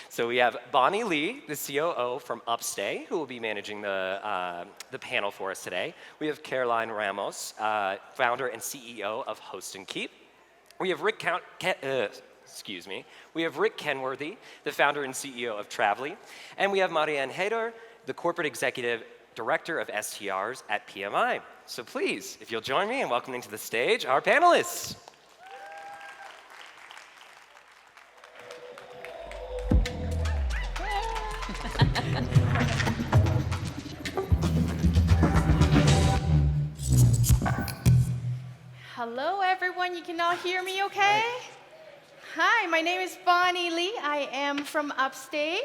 So we have Bonnie Lee, the COO from Upstay, who will be managing the panel for us today. We have Caroline Ramos, founder and CEO of Host and Keep. We have Rick Kenworthy, the founder and CEO of Travli. And we have Marianne Heder, the corporate executive director of STRs at PMI. So please, if you'll join me in welcoming to the stage our panelists. Hello, everyone. You can all hear me okay? Hi, my name is Bonnie Lee. I am from Upstay.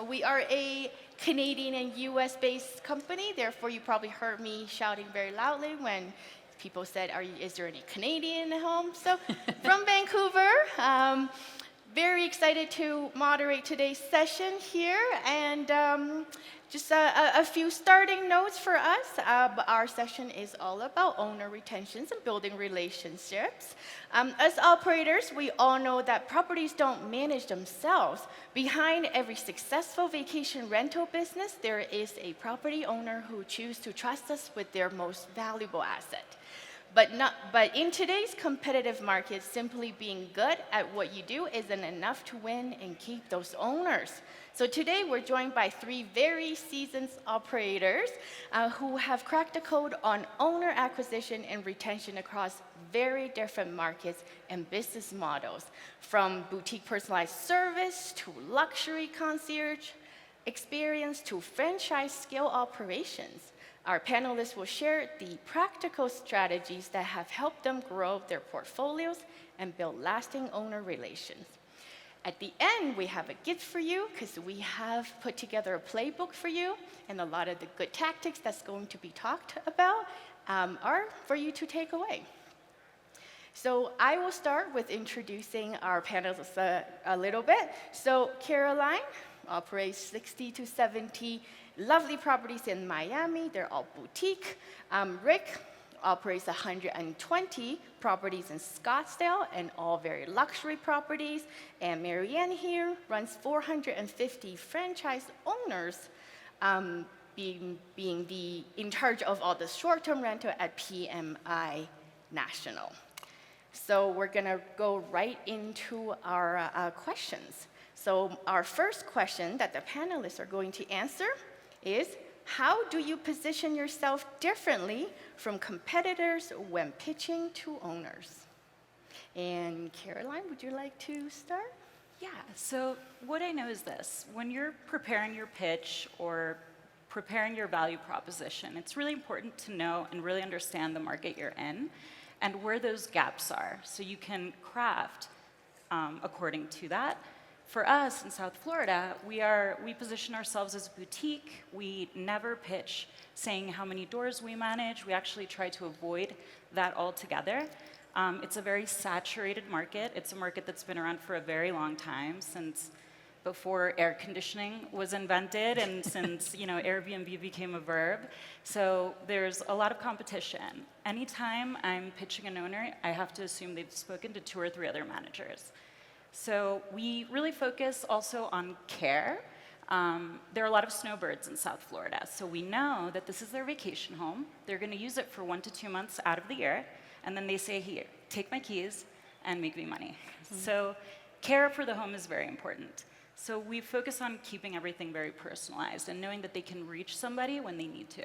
We are a Canadian and US-based company. Therefore, you probably heard me shouting very loudly when people said, is there any Canadian at home? So, from Vancouver. Very excited to moderate today's session here. And just a few starting notes for us. Our session is all about owner retentions and building relationships. As operators, we all know that properties don't manage themselves. Behind every successful vacation rental business, there is a property owner who chooses to trust us with their most valuable asset. But in today's competitive market, simply being good at what you do isn't enough to win and keep those owners. So today we're joined by three very seasoned operators who have cracked the code on owner acquisition and retention across very different markets and business models, from boutique personalized service to luxury concierge experience to franchise scale operations. Our panelists will share the practical strategies that have helped them grow their portfolios and build lasting owner relations. At the end, we have a gift for you because we have put together a playbook for you, and a lot of the good tactics that's going to be talked about are for you to take away. So I will start with introducing our panelists a little bit. So Caroline operates 60 to 70 lovely properties in Miami. They're all boutique. Rick operates 120 properties in Scottsdale and all very luxury properties. And Marianne here runs 450 franchise owners, being in charge of all the short-term rental at PMI National. So we're gonna go right into our questions. So our first question that the panelists are going to answer is, how do you position yourself differently from competitors when pitching to owners? And Caroline, would you like to start? Yeah, so what I know is this. When you're preparing your pitch or preparing your value proposition, it's really important to know and really understand the market you're in and where those gaps are, so you can craft according to that. For us in South Florida, we position ourselves as a boutique. We never pitch saying how many doors we manage. We actually try to avoid that altogether. It's a very saturated market. It's a market that's been around for a very long time, since before air conditioning was invented and since Airbnb became a verb. So there's a lot of competition. Anytime I'm pitching an owner, I have to assume they've spoken to 2 or 3 other managers. So we really focus also on care. There are a lot of snowbirds in South Florida, so we know that this is their vacation home. They're going to use it for 1 to 2 months out of the year, and then they say, here, take my keys and make me money. Mm-hmm. So care for the home is very important. So we focus on keeping everything very personalized and knowing that they can reach somebody when they need to.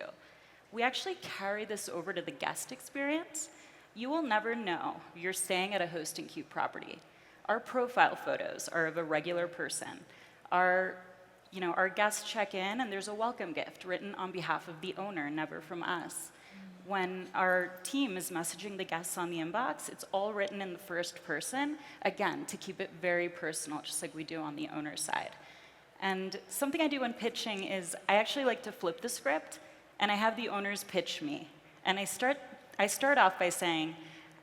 We actually carry this over to the guest experience. You will never know you're staying at a Host and Keep property. Our profile photos are of a regular person. Our guests check in and there's a welcome gift written on behalf of the owner, never from us. When our team is messaging the guests on the inbox, it's all written in the first person, again, to keep it very personal, just like we do on the owner side. And something I do when pitching is I actually like to flip the script, and I have the owners pitch me. And I start off by saying,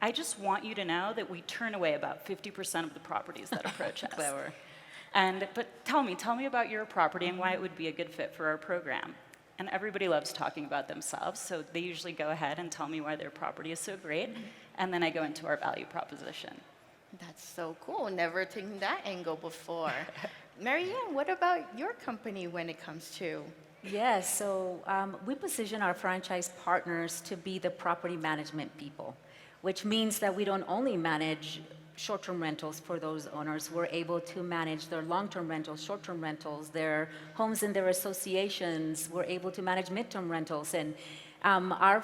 I just want you to know that we turn away about 50% of the properties that approach us. Clever. But tell me about your property and why it would be a good fit for our program. And everybody loves talking about themselves, so they usually go ahead and tell me why their property is so great, and then I go into our value proposition. That's so cool. Never taken that angle before. Marianne, what about your company when it comes to? Yes, so we position our franchise partners to be the property management people, which means that we don't only manage short-term rentals for those owners, we're able to manage their long-term rentals, short-term rentals, their homes in their associations, we're able to manage midterm rentals. And our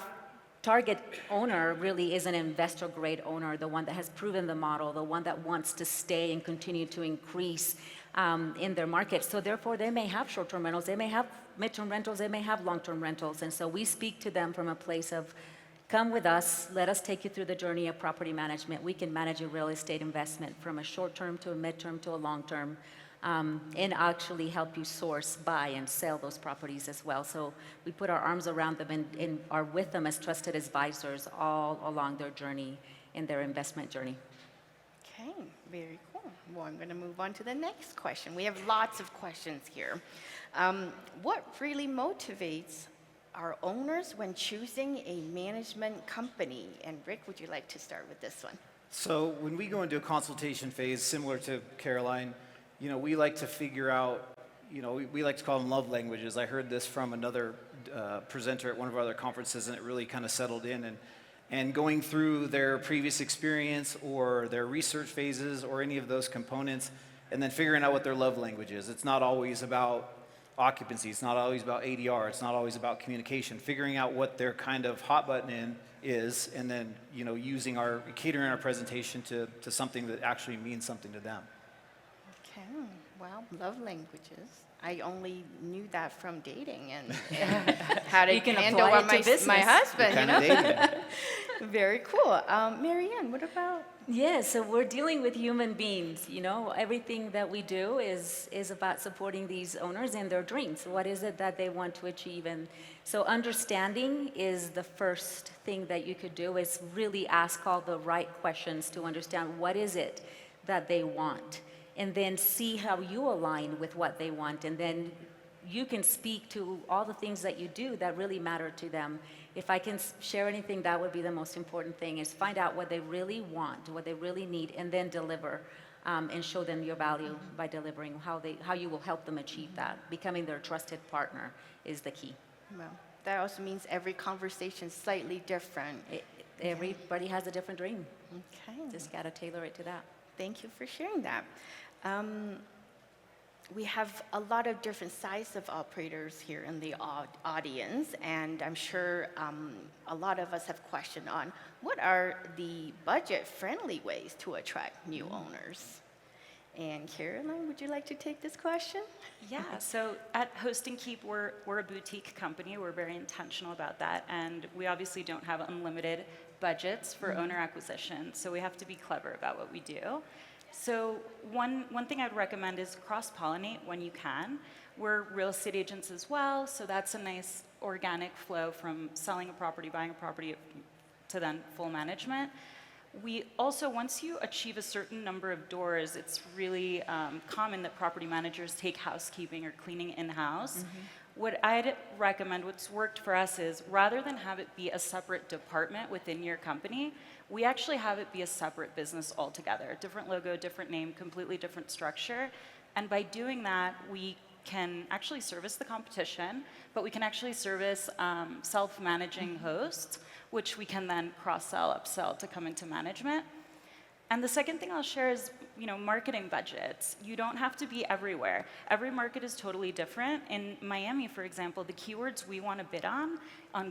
target owner really is an investor-grade owner, the one that has proven the model, the one that wants to stay and continue to increase in their market. So therefore, they may have short-term rentals, they may have midterm rentals, they may have long-term rentals. And so we speak to them from a place of, come with us, let us take you through the journey of property management. We can manage a real estate investment from a short-term to a midterm to a long-term, and actually help you source, buy, and sell those properties as well. So we put our arms around them and are with them as trusted advisors all along their journey, in their investment journey. Okay, very cool. Well, I'm going to move on to the next question. We have lots of questions here. What really motivates our owners when choosing a management company? And Rick, would you like to start with this one? So when we go into a consultation phase, similar to Caroline, we like to figure out, we like to call them love languages. I heard this from another presenter at one of our other conferences, and it really kind of settled in. And going through their previous experience or their research phases or any of those components, and then figuring out what their love language is. It's not always about occupancy. It's not always about ADR. It's not always about communication. Figuring out what their kind of hot button is, and then catering our presentation to something that actually means something to them. Okay, well, love languages. I only knew that from dating and how to You can handle apply it to my business. husband. Kind of dating. Very cool. Marianne, what about? Yeah, so we're dealing with human beings, everything that we do is about supporting these owners in their dreams. What is it that they want to achieve? And so understanding is the first thing that you could do, is really ask all the right questions to understand what is it that they want, and then see how you align with what they want, and then you can speak to all the things that you do that really matter to them. If I can share anything, that would be the most important thing, is find out what they really want, what they really need, and then deliver, and show them your value by delivering, how you will help them achieve that. Becoming their trusted partner is the key. Well, that also means every conversation is slightly different. Everybody has a different dream. Okay. Just got to tailor it to that. Thank you for sharing that. We have a lot of different sizes of operators here in the audience, and I'm sure a lot of us have questioned on what are the budget-friendly ways to attract new owners. And Caroline, would you like to take this question? Yeah, so at Host and Keep, we're a boutique company. We're very intentional about that, and we obviously don't have unlimited budgets for owner acquisition, so we have to be clever about what we do. So one thing I'd recommend is cross-pollinate when you can. We're real estate agents as well, so that's a nice organic flow from selling a property, buying a property, to then full management. We also, once you achieve a certain number of doors, it's really common that property managers take housekeeping or cleaning in-house. What I'd recommend, what's worked for us is, rather than have it be a separate department within your company, we actually have it be a separate business altogether. Different logo, different name, completely different structure. And by doing that, we can actually service the competition, but we can actually service self-managing hosts, which we can then cross-sell, upsell to come into management. And the second thing I'll share is, marketing budgets. You don't have to be everywhere. Every market is totally different. In Miami, for example, the keywords we want to bid on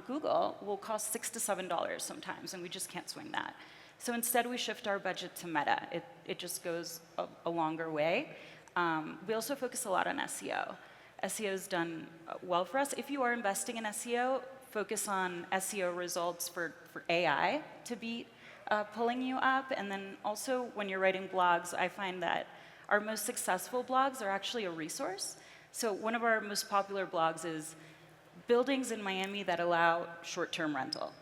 Google will cost $6 to $7 sometimes, and we just can't swing that. So instead, we shift our budget to Meta. It just goes a longer way. We also focus a lot on SEO. SEO has done well for us. If you are investing in SEO, focus on SEO results for AI to beat pulling you up. And then also when you're writing blogs, I find that our most successful blogs are actually a resource. So one of our most popular blogs is buildings in Miami that allow short-term rental.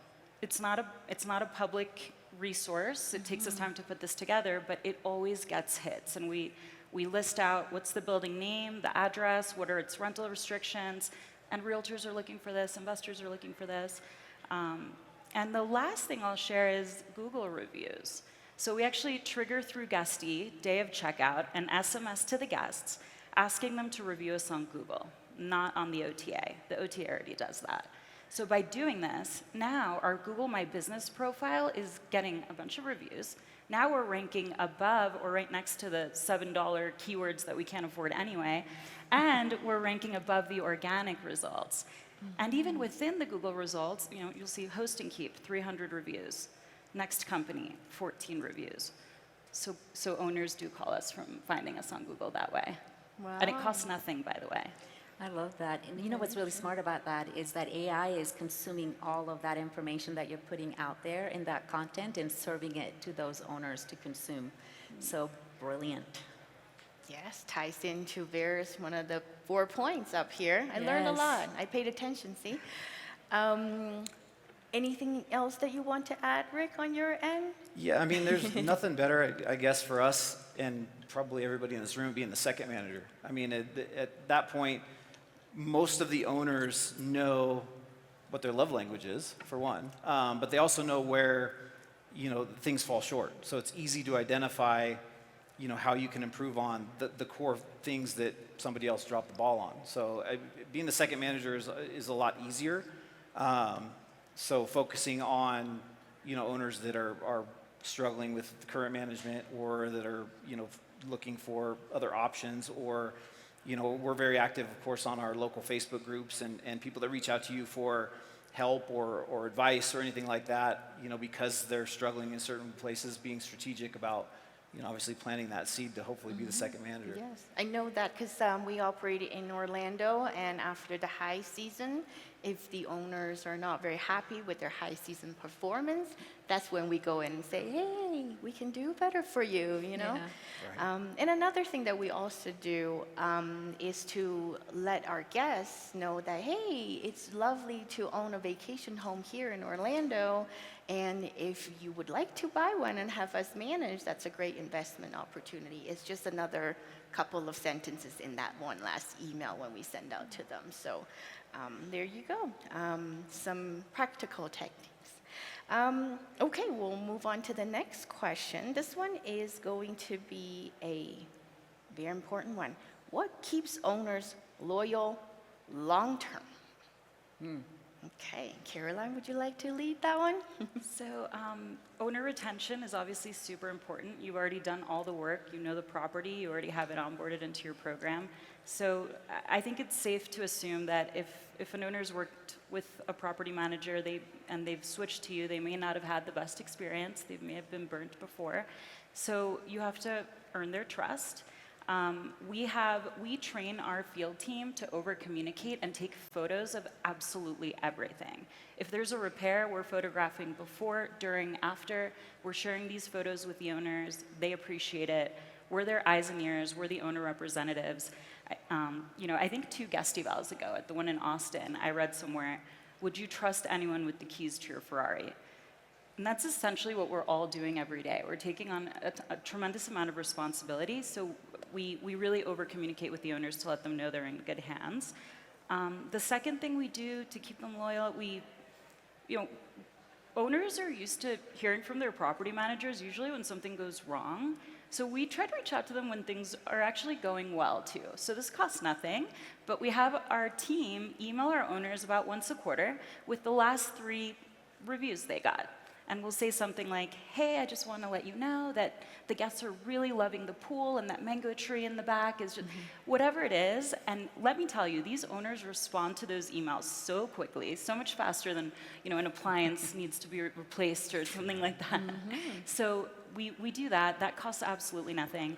It's not a public resource. It takes us time to put this together, but it always gets hits. And we list out what's the building name, the address, what are its rental restrictions, and realtors are looking for this, investors are looking for this. And the last thing I'll share is Google reviews. So we actually trigger through Guesty, day of checkout, and SMS to the guests. asking them to review us on Google, not on the OTA. The OTA already does that. So by doing this, now our Google My Business profile is getting a bunch of reviews. Now we're ranking above or right next to the $7 keywords that we can't afford anyway, and we're ranking above the organic results. And even within the Google results, you'll see Host and Keep, 300 reviews. Next company, 14 reviews. So owners do call us from finding us on Google that way. Wow. And it costs nothing, by the way. I love that. And you know what's really smart about that is that AI is consuming all of that information that you're putting out there in that content and serving it to those owners to consume. So brilliant. Yes, ties into one of the 4 points up here. I learned a Yes. lot. I paid attention, see? Anything else that you want to add, Rick, on your end? Yeah, I mean, there's nothing better, I guess, for us and probably everybody in this room being the second manager. I mean, at that point, most of the owners know what their love language is, for one, but they also know where, things fall short. So it's easy to identify, how you can improve on the core things that somebody else dropped the ball on. So being the second manager is a lot easier. So focusing on, owners that are struggling with the current management or that are, looking for other options or, we're very active, of course, on our local Facebook groups and people that reach out to you for help or advice or anything like that, because they're struggling in certain places, being strategic about, obviously planting that seed to hopefully be the second manager. Yes, I know that because we operate in Orlando, and after the high season, if the owners are not very happy with their high season performance, that's when we go in and say, hey, we can do better for you, Yeah. Right. And another thing that we also do is to let our guests know that, hey, it's lovely to own a vacation home here in Orlando, and if you would like to buy one and have us manage, that's a great investment opportunity. It's just another couple of sentences in that one last email when we send out to them. So there you go, some practical techniques. Okay, we'll move on to the next question. This one is going to be a very important one. What keeps owners loyal long-term? Okay, Caroline, would you like to lead that one? So owner retention is obviously super important. You've already done all the work. You know the property. You already have it onboarded into your program. So I think it's safe to assume that if an owner's worked with a property manager and they've switched to you, they may not have had the best experience. They may have been burnt before. So you have to earn their trust. We train our field team to over-communicate and take photos of absolutely everything. If there's a repair, we're photographing before, during, after. We're sharing these photos with the owners. They appreciate it. We're their eyes and ears. We're the owner representatives. I think 2 Guesty evals ago, at the one in Austin, I read somewhere, would you trust anyone with the keys to your Ferrari? And that's essentially what we're all doing every day. We're taking on a tremendous amount of responsibility, so we really over-communicate with the owners to let them know they're in good hands. The second thing we do to keep them loyal, owners are used to hearing from their property managers, usually when something goes wrong. So we try to reach out to them when things are actually going well, too. So this costs nothing, but we have our team email our owners about once a quarter with the last 3 reviews they got. And we'll say something like, hey, I just want to let you know that the guests are really loving the pool and that mango tree in the back is just, whatever it is. And let me tell you, these owners respond to those emails so quickly, so much faster than, an appliance needs to be replaced or something like that. So we do that. That costs absolutely nothing.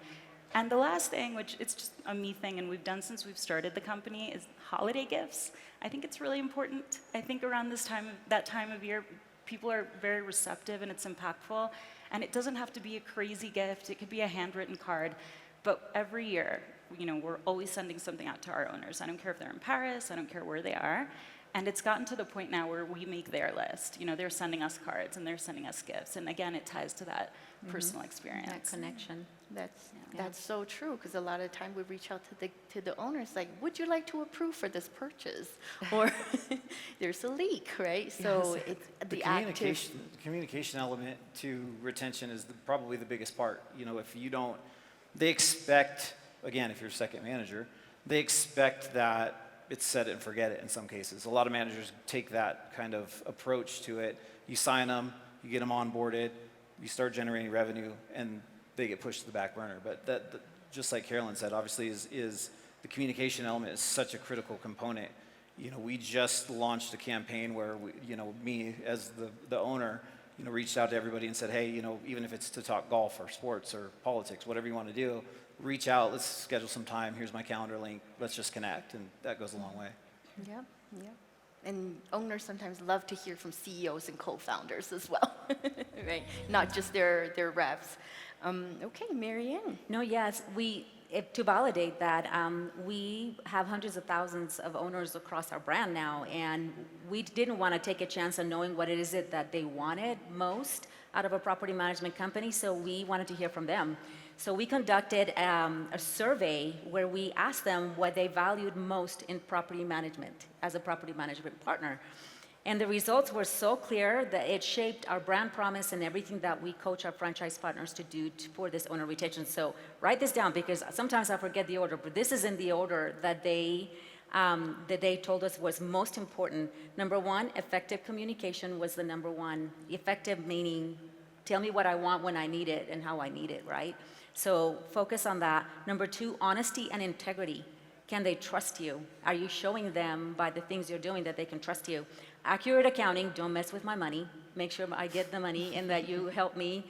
And the last thing, which it's just a me thing and we've done since we've started the company, is holiday gifts. I think it's really important. I think around that time of year, people are very receptive and it's impactful. And it doesn't have to be a crazy gift. It could be a handwritten card. But every year, we're always sending something out to our owners. I don't care if they're in Paris. I don't care where they are. And it's gotten to the point now where we make their list. They're sending us cards and they're sending us gifts. And again, it ties to that personal experience. That connection. That's so true, because a lot of time we reach out to the owners like, would you like to approve for this purchase? Or there's a leak, right? So Yes. it's The communication element to retention is probably the biggest part. If you don't, they expect again, if you're a second manager, they expect that it's set it and forget it in some cases. A lot of managers take that kind of approach to it. You sign them, you get them onboarded, you start generating revenue, and they get pushed to the back burner. But just like Carolyn said, obviously is the communication element is such a critical component. We just launched a campaign where me as the owner, reached out to everybody and said, hey, even if it's to talk golf or sports or politics, whatever you want to do, reach out, let's schedule some time, here's my calendar link, let's just connect, and that goes a long way. Yeah, yeah. And owners sometimes love to hear from CEOs and co-founders as well, right? Not just their reps. Okay, Marianne. No, yes, to validate that, we have hundreds of thousands of owners across our brand now, and we didn't want to take a chance on knowing what it is that they wanted most out of a property management company, so we wanted to hear from them. So we conducted a survey where we asked them what they valued most in property management as a property management partner. And the results were so clear that it shaped our brand promise and everything that we coach our franchise partners to do for this owner retention. So write this down, because sometimes I forget the order, but this is in the order that they told us was most important. Number one, effective communication was the number one. Effective meaning, tell me what I want when I need it and how I need it, right? So focus on that. Number two, honesty and integrity. Can they trust you? Are you showing them by the things you're doing that they can trust you? Accurate accounting, don't mess with my money. Make sure I get the money and that you help me,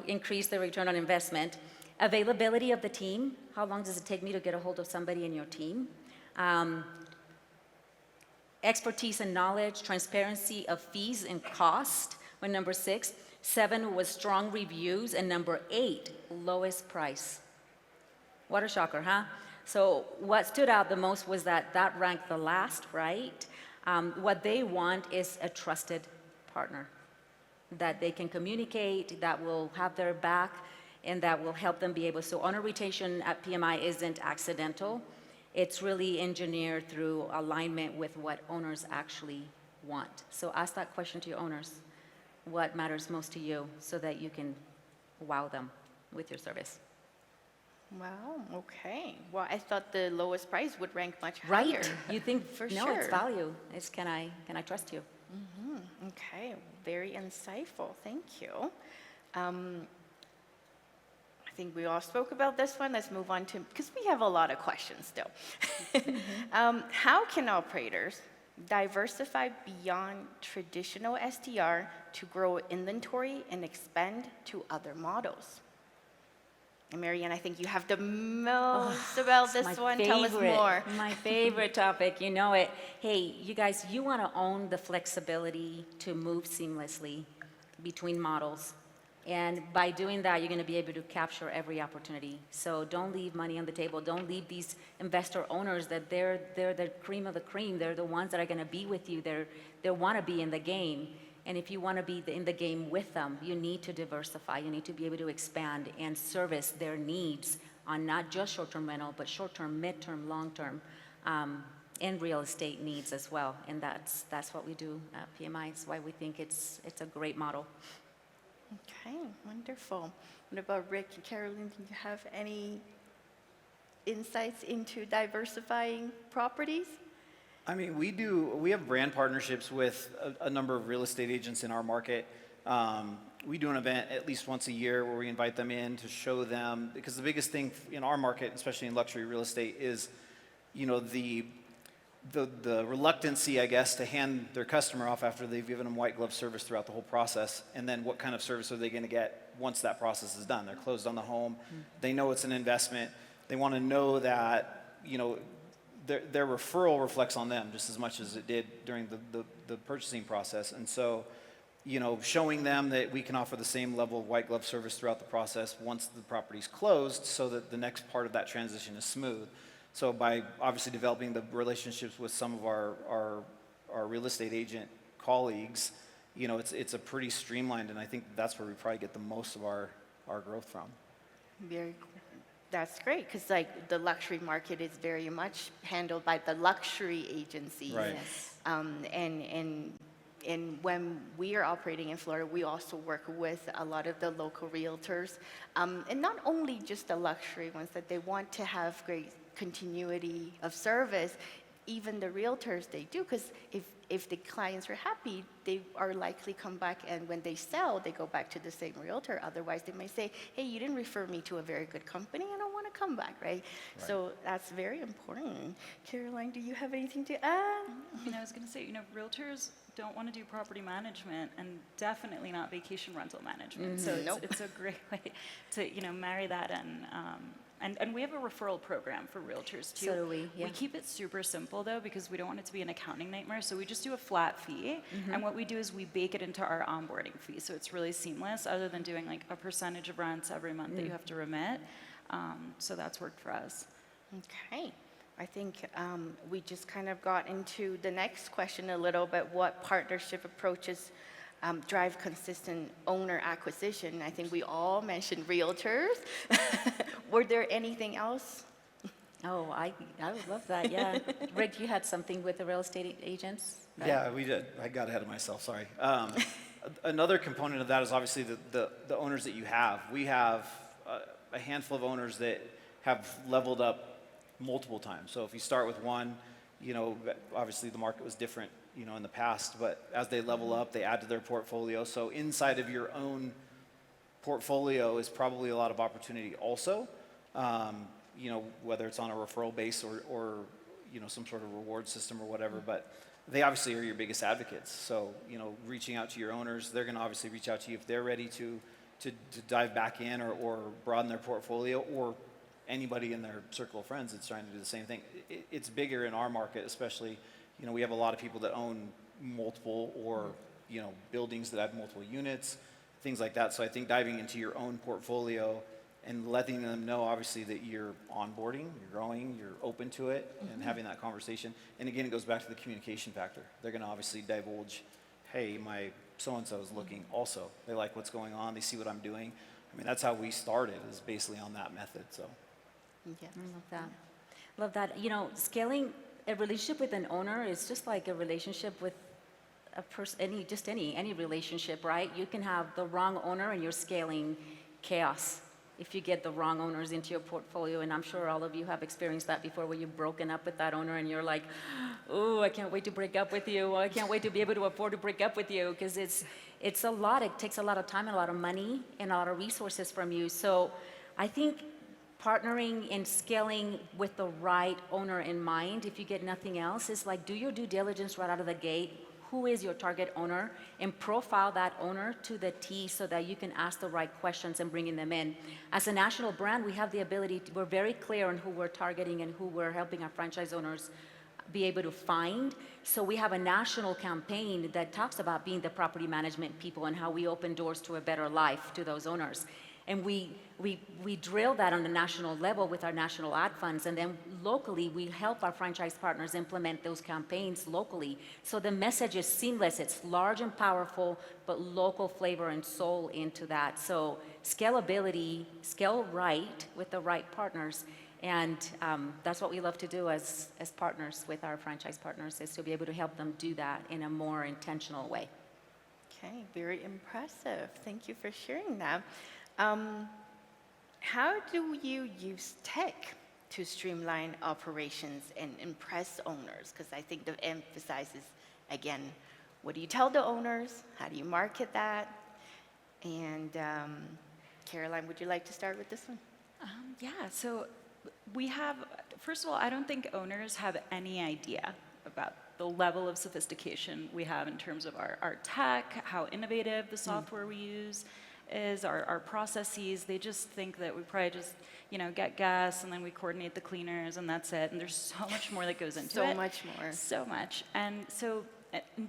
increase the return on investment. Availability of the team. How long does it take me to get a hold of somebody in your team? Expertise and knowledge, transparency of fees and cost. When number 6. 7 was strong reviews, and number 8, lowest price. What a shocker, huh? So what stood out the most was that ranked the last, right? What they want is a trusted partner that they can communicate, that will have their back, and that will help them be able. So owner retention at PMI isn't accidental. It's really engineered through alignment with what owners actually want. So ask that question to your owners. What matters most to you, so that you can wow them with your service. Wow, okay. Well, I thought the lowest price would rank much higher. Right. You think, For no, sure. it's value. It's can I trust you? Okay, very insightful. Thank you. I think we all spoke about this one. Let's move on to, because we have a lot of questions still. How can operators diversify beyond traditional STR to grow inventory and expand to other models? And Marianne, I think you have the most about this one. Tell us more. My favorite topic, you know it. Hey, you guys, you want to own the flexibility to move seamlessly between models. And by doing that, you're going to be able to capture every opportunity. So don't leave money on the table. Don't leave these investor owners that they're the cream of the cream. They're the ones that are going to be with you. They want to be in the game. And if you want to be in the game with them, you need to diversify. You need to be able to expand and service their needs on not just short-term rental, but short-term, mid-term, long-term, and real estate needs as well. And that's what we do at PMI. It's why we think it's a great model. Okay, wonderful. What about Rick and Carolyn? Do you have any insights into diversifying properties? I mean, we have brand partnerships with a number of real estate agents in our market. We do an event at least once a year where we invite them in to show them, because the biggest thing in our market, especially in luxury real estate, is, the reluctancy, I guess, to hand their customer off after they've given them white glove service throughout the whole process, and then what kind of service are they going to get once that process is done? They're closed on the home. They know it's an investment. They want to know that, their referral reflects on them just as much as it did during the purchasing process. And so, showing them that we can offer the same level of white glove service throughout the process once the property's closed, so that the next part of that transition is smooth. So by obviously developing the relationships with some of our real estate agent colleagues, it's a pretty streamlined, and I think that's where we probably get the most of our growth from. Very cool. That's great, because the luxury market is very much handled by the luxury agencies. Right. Yes. And and when we are operating in Florida, we also work with a lot of the local realtors, and not only just the luxury ones that they want to have great continuity of service. Even the realtors, they do, because if the clients are happy, they are likely come back, and when they sell, they go back to the same realtor. Otherwise, they may say, hey, you didn't refer me to a very good company, I don't want to come back, right? So that's very important. Caroline, do you have anything to add? I was going to say, realtors don't want to do property management, and definitely not vacation rental management. So it's a great way to, marry that in. And we have a referral program for realtors too. So do we, yeah. We keep it super simple though, because we don't want it to be an accounting nightmare. So we just do a flat fee. And what we do is we bake it into our onboarding fee. So it's really seamless, other than doing like a percentage of rents every month that you have to remit. So that's worked for us. Okay. I think we just kind of got into the next question a little bit, what partnership approaches drive consistent owner acquisition. I think we all mentioned realtors. Were there anything else? Oh, I would love that, yeah. Rick, you had something with the real estate agents? Right? Yeah, we did. I got ahead of myself, sorry. Another component of that is obviously the owners that you have. We have a handful of owners that have leveled up multiple times. So if you start with one, obviously the market was different, in the past, but as they level up, they add to their portfolio. So inside of your own portfolio is probably a lot of opportunity also, whether it's on a referral base or some sort of reward system or whatever, but they obviously are your biggest advocates. So, reaching out to your owners, they're going to obviously reach out to you if they're ready to dive back in or broaden their portfolio, or anybody in their circle of friends that's trying to do the same thing. It's bigger in our market, especially, we have a lot of people that own multiple or, buildings that have multiple units, things like that. So I think diving into your own portfolio and letting them know, obviously, that you're onboarding, you're growing, you're open to it, and having that conversation. And again, it goes back to the communication factor. They're going to obviously divulge, hey, my so-and-so is looking also. They like what's going on. They see what I'm doing. I mean, that's how we started, is basically on that method. So. Yes. I love that. Love that. Scaling a relationship with an owner is just like a relationship with a person, any relationship, right? You can have the wrong owner and you're scaling chaos if you get the wrong owners into your portfolio. And I'm sure all of you have experienced that before, where you've broken up with that owner and you're like, oh, I can't wait to break up with you. I can't wait to be able to afford to break up with you, because it's a lot. It takes a lot of time and a lot of money and a lot of resources from you. So I think partnering and scaling with the right owner in mind, if you get nothing else, is like, do your due diligence right out of the gate. Who is your target owner, and profile that owner to the T so that you can ask the right questions and bringing them in. As a national brand, we have the ability we're very clear on who we're targeting and who we're helping our franchise owners be able to find. So we have a national campaign that talks about being the property management people and how we open doors to a better life to those owners. And we drill that on the national level with our national ad funds, and then locally we help our franchise partners implement those campaigns locally. So the message is seamless, it's large and powerful, but local flavor and soul into that. So scalability, scale right with the right partners, and that's what we love to do as partners with our franchise partners, is to be able to help them do that in a more intentional way. Okay, very impressive. Thank you for sharing that. How do you use tech to streamline operations and impress owners? Because I think the emphasis is, again, what do you tell the owners? How do you market that? And Caroline, would you like to start with this one? Yeah, so we have, first of all, I don't think owners have any idea about the level of sophistication we have in terms of our tech, how innovative the software we use is, our processes. They just think that we probably just, get gas and then we coordinate the cleaners and that's it. And there's so much more that goes into it. So much more. So much. And so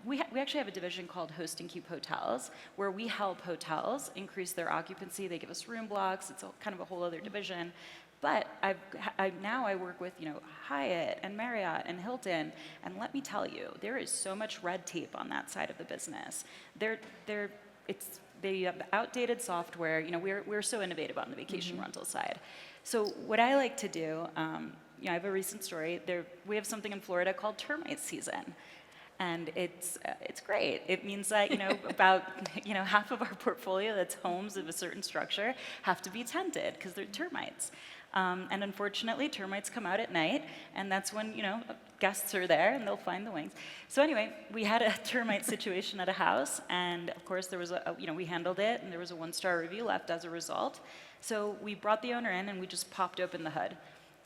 we actually have a division called Host and Keep Hotels, where we help hotels increase their occupancy. They give us room blocks. It's kind of a whole other division. But now I work with Hyatt and Marriott and Hilton, and let me tell you, there is so much red tape on that side of the business. They have outdated software. We're so innovative on the vacation rental side. So what I like to do, I have a recent story. We have something in Florida called termite season. And it's great. It means that about half of our portfolio that's homes of a certain structure have to be tented because they're termites. And unfortunately, termites come out at night, and that's when guests are there and they'll find the wings. So anyway, we had a termite situation at a house, and of course there was we handled it, and there was a 1-star review left as a result. So we brought the owner in and we just popped open the hood.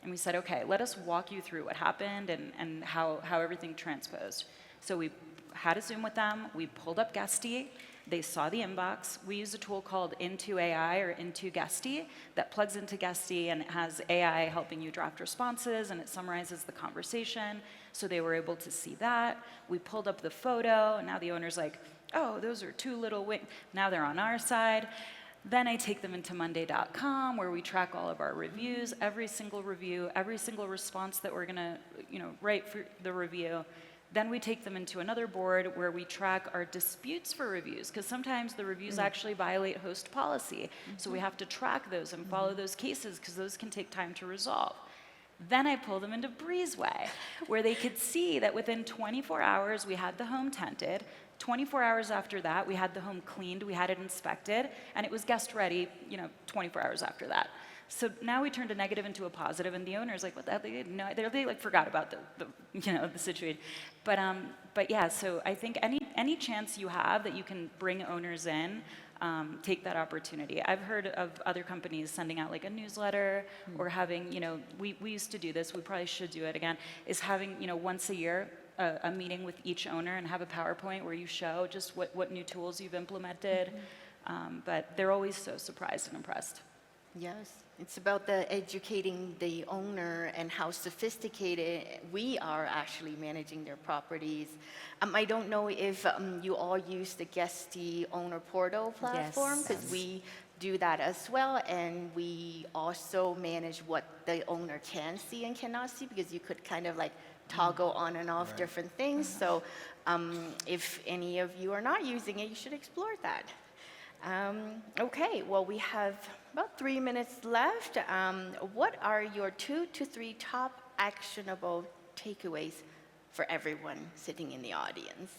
And we said, okay, let us walk you through what happened and how everything transposed. So we had a Zoom with them, we pulled up Guesty, they saw the inbox. We use a tool called Into AI or Into Guesty that plugs into Guesty, and it has AI helping you draft responses, and it summarizes the conversation. So they were able to see that. We pulled up the photo, and now the owner's like, oh, those are 2 little wings. Now they're on our side. Then I take them into Monday.com, where we track all of our reviews, every single review, every single response that we're gonna write for the review. Then we take them into another board where we track our disputes for reviews, because sometimes the reviews actually violate host policy. So we have to track those and follow those cases, because those can take time to resolve. Then I pull them into Breezeway, where they could see that within 24 hours we had the home tented. 24 hours after that, we had the home cleaned, we had it inspected, and it was guest ready 24 hours after that. So now we turned a negative into a positive, and the owner's like, what the hell? They didn't know. They like forgot about the situation. But yeah, so I think any chance you have that you can bring owners in, take that opportunity. I've heard of other companies sending out like a newsletter or having, we used to do this, we probably should do it again, is having, once a year, a meeting with each owner and have a PowerPoint where you show just what new tools you've implemented. But they're always so surprised and impressed. Yes, it's about the educating the owner and how sophisticated we are actually managing their properties. I don't know if you all use the Guesty owner portal platform, because we do that as well, and we also manage what the owner can see and cannot see, because you could kind of like toggle on and off different things. So if any of you are not using it, you should explore that. Okay, well, we have about 3 minutes left. What are your 2 to 3 top actionable takeaways for everyone sitting in the audience?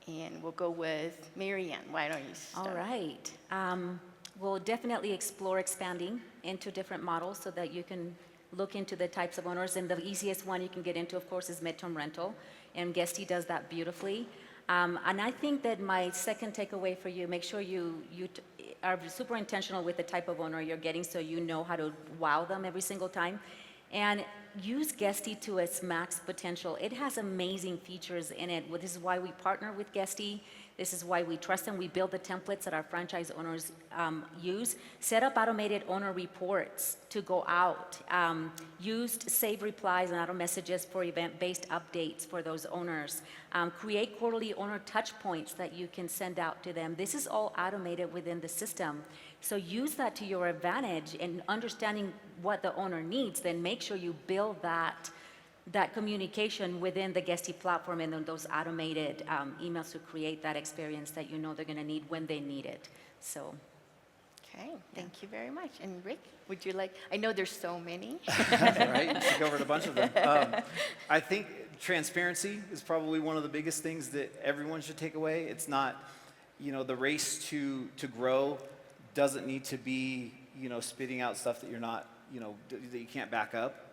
And we'll go with Marianne. Why don't you start? All right. We'll definitely explore expanding into different models so that you can look into the types of owners. And the easiest one you can get into, of course, is midterm rental. And Guesty does that beautifully. And I think that my second takeaway for you, make sure you are super intentional with the type of owner you're getting, so you know how to wow them every single time. And use Guesty to its max potential. It has amazing features in it. Well, this is why we partner with Guesty. This is why we trust them. We build the templates that our franchise owners use. Set up automated owner reports to go out. Used save replies and auto messages for event-based updates for those owners. Create quarterly owner touch points that you can send out to them. This is all automated within the system. So use that to your advantage in understanding what the owner needs. Then make sure you build that communication within the Guesty platform and then those automated emails to create that experience that you know they're going to need when they need it. So. Okay, thank you very much. And Rick, would you like, I know there's so many. Right, you covered a bunch of them. I think transparency is probably one of the biggest things that everyone should take away. It's not, the race to grow doesn't need to be, spitting out stuff that you're not, that you can't back up.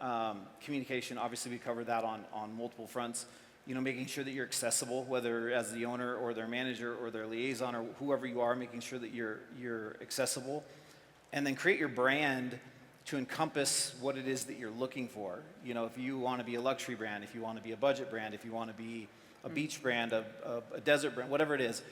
Communication, obviously we covered that on multiple fronts. Making sure that you're accessible, whether as the owner or their manager or their liaison or whoever you are, making sure that you're accessible. And then create your brand to encompass what it is that you're looking for. If you want to be a luxury brand, if you want to be a budget brand, if you want to be a beach brand, a desert brand, whatever it is,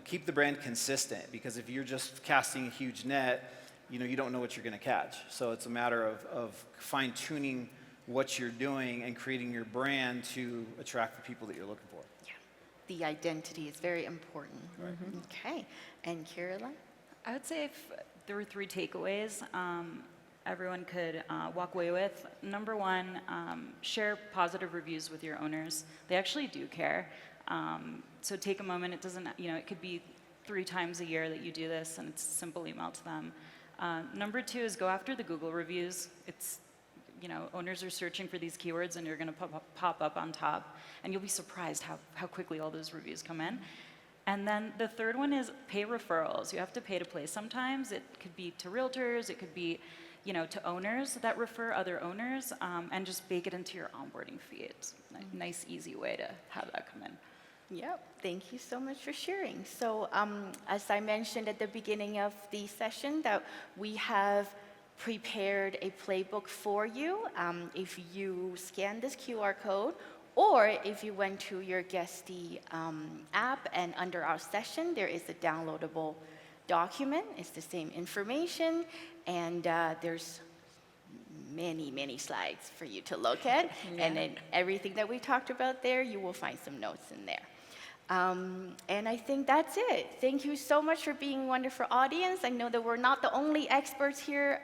keep the brand consistent, because if you're just casting a huge net, you don't know what you're going to catch. So it's a matter of fine-tuning what you're doing and creating your brand to attract the people that you're looking for. Yeah, the identity is very important. Right. Okay, and Caroline? I would say if there were 3 takeaways everyone could walk away with. Number 1, share positive reviews with your owners. They actually do care. So take a moment. It doesn't, it could be 3 times a year that you do this, and it's a simple email to them. Number 2 is go after the Google reviews. It's, owners are searching for these keywords and you're going to pop up on top, and you'll be surprised how quickly all those reviews come in. And then the third one is pay referrals. You have to pay to play sometimes. It could be to realtors, it could be to owners that refer other owners, and just bake it into your onboarding fee. It's a nice, easy way to have that come in. Yep, thank you so much for sharing. So as I mentioned at the beginning of the session, that we have prepared a playbook for you. If you scan this QR code, or if you went to your Guesty app and under our session, there is a downloadable document. It's the same information, and there's many slides for you to look at. And then everything that we talked about there, you will find some notes in there. And I think that's it. Thank you so much for being a wonderful audience. I know that we're not the only experts here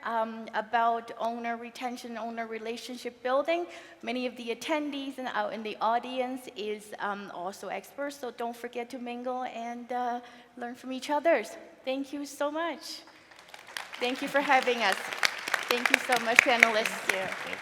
about owner retention, owner relationship building. Many of the attendees and out in the audience is also experts, so don't forget to mingle and learn from each other. Thank you so much. Thank you for having us. Thank you so much, panelists. Thank you.